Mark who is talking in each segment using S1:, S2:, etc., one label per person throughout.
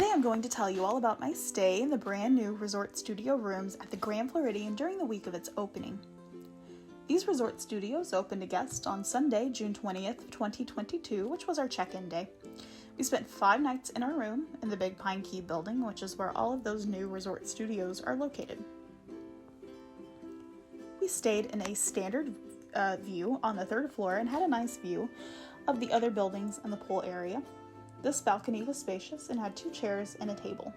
S1: Today I'm going to tell you all about my stay in the brand new Resort Studio rooms at the Grand Floridian during the week of its opening. These resort studios opened to guests on Sunday, June 20th, 2022, which was our check-in day. We spent 5 nights in our room in the Big Pine Key building, which is where all of those new resort studios are located. We stayed in a standard view on the 3rd floor and had a nice view of the other buildings and the pool area. This balcony was spacious and had 2 chairs and a table.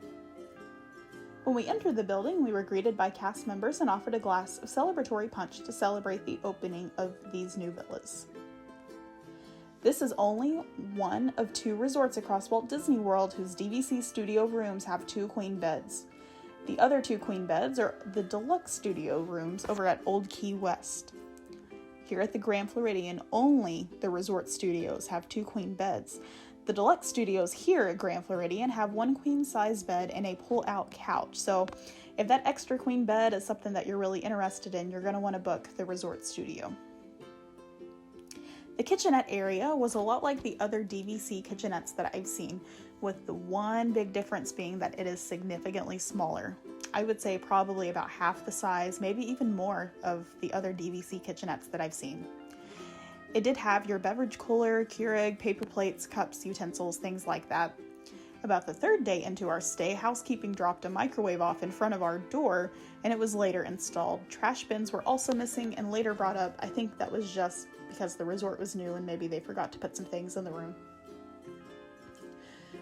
S1: When we entered the building, we were greeted by cast members and offered a glass of celebratory punch to celebrate the opening of these new villas. This is only one of 2 resorts across Walt Disney World whose DVC studio rooms have 2 queen beds. The other 2 queen beds are the deluxe studio rooms over at Old Key West. Here at the Grand Floridian, only the resort studios have 2 queen beds. The deluxe studios here at Grand Floridian have 1 queen-size bed and a pull-out couch. So if that extra queen bed is something that you're really interested in, you're going to want to book the resort studio. The kitchenette area was a lot like the other DVC kitchenettes that I've seen, with the one big difference being that it is significantly smaller. I would say probably about half the size, maybe even more, of the other DVC kitchenettes that I've seen. It did have your beverage cooler, Keurig, paper plates, cups, utensils, things like that. About the 3rd day into our stay, housekeeping dropped a microwave off in front of our door, and it was later installed. Trash bins were also missing and later brought up. I think that was just because the resort was new and maybe they forgot to put some things in the room.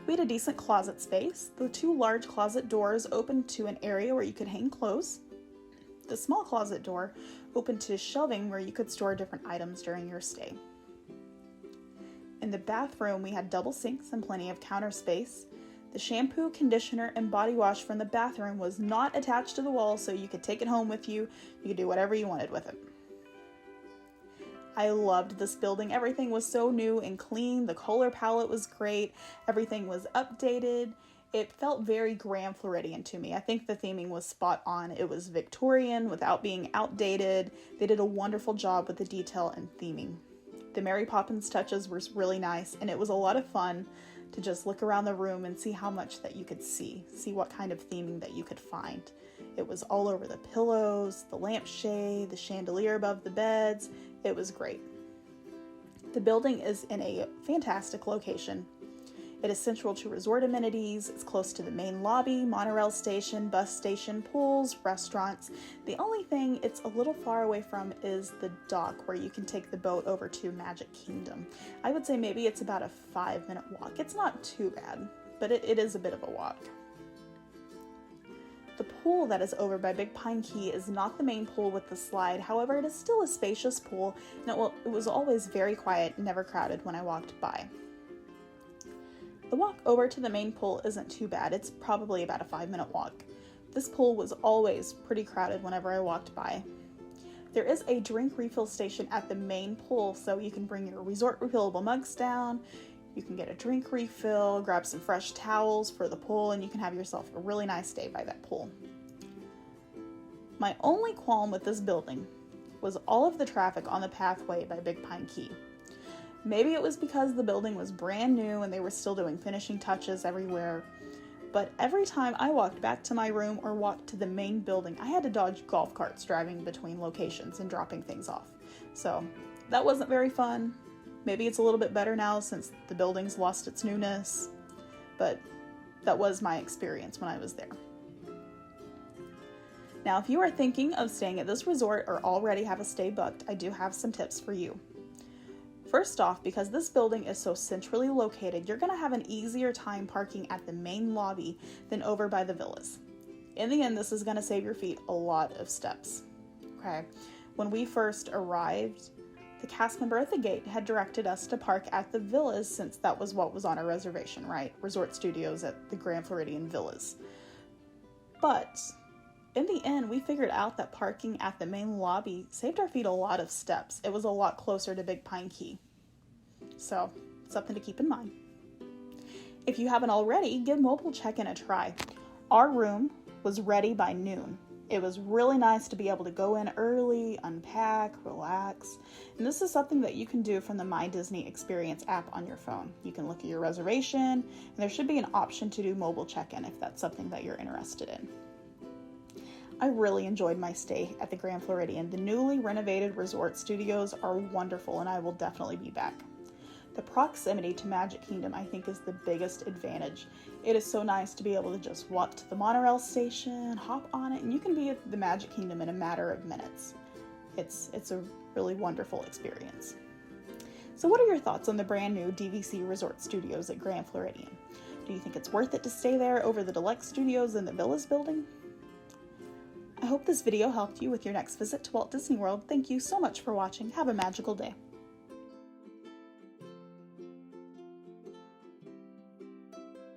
S1: We had a decent closet space. The 2 large closet doors opened to an area where you could hang clothes. The small closet door opened to shelving where you could store different items during your stay. In the bathroom, we had double sinks and plenty of counter space. The shampoo, conditioner, and body wash from the bathroom was not attached to the wall, so you could take it home with you. You could do whatever you wanted with it. I loved this building. Everything was so new and clean. The color palette was great. Everything was updated. It felt very Grand Floridian to me. I think the theming was spot on. It was Victorian without being outdated. They did a wonderful job with the detail and theming. The Mary Poppins touches were really nice, and it was a lot of fun to just look around the room and see how much that you could see what kind of theming that you could find. It was all over the pillows, the lampshade, the chandelier above the beds. It was great. The building is in a fantastic location. It is central to resort amenities. It's close to the main lobby, monorail station, bus station, pools, restaurants. The only thing it's a little far away from is the dock where you can take the boat over to Magic Kingdom. I would say maybe it's about a 5-minute walk. It's not too bad, but it is a bit of a walk. The pool that is over by Big Pine Key is not the main pool with the slide. However, it is still a spacious pool, and it was always very quiet and never crowded when I walked by. The walk over to the main pool isn't too bad. It's probably about a 5-minute walk. This pool was always pretty crowded whenever I walked by. There is a drink refill station at the main pool, so you can bring your resort refillable mugs down. You can get a drink refill, grab some fresh towels for the pool, and you can have yourself a really nice day by that pool. My only qualm with this building was all of the traffic on the pathway by Big Pine Key. Maybe it was because the building was brand new and they were still doing finishing touches everywhere, but every time I walked back to my room or walked to the main building, I had to dodge golf carts driving between locations and dropping things off. So that wasn't very fun. Maybe it's a little bit better now since the building's lost its newness, but that was my experience when I was there. Now, if you are thinking of staying at this resort or already have a stay booked, I do have some tips for you. First off, because this building is so centrally located, you're going to have an easier time parking at the main lobby than over by the villas. In the end, this is going to save your feet a lot of steps. Okay, when we first arrived, the cast member at the gate had directed us to park at the villas since that was what was on our reservation, right? Resort studios at the Grand Floridian villas. But in the end, we figured out that parking at the main lobby saved our feet a lot of steps. It was a lot closer to Big Pine Key. So, something to keep in mind. If you haven't already, give mobile check-in a try. Our room was ready by noon. It was really nice to be able to go in early, unpack, relax, and this is something that you can do from the My Disney Experience app on your phone. You can look at your reservation, and there should be an option to do mobile check-in if that's something that you're interested in. I really enjoyed my stay at the Grand Floridian. The newly renovated resort studios are wonderful, and I will definitely be back. The proximity to Magic Kingdom, I think, is the biggest advantage. It is so nice to be able to just walk to the monorail station, hop on it, and you can be at the Magic Kingdom in a matter of minutes. It's a really wonderful experience. So what are your thoughts on the brand new DVC Resort Studios at Grand Floridian? Do you think it's worth it to stay there over the deluxe studios in the Villas building? I hope this video helped you with your next visit to Walt Disney World. Thank you so much for watching. Have a magical day.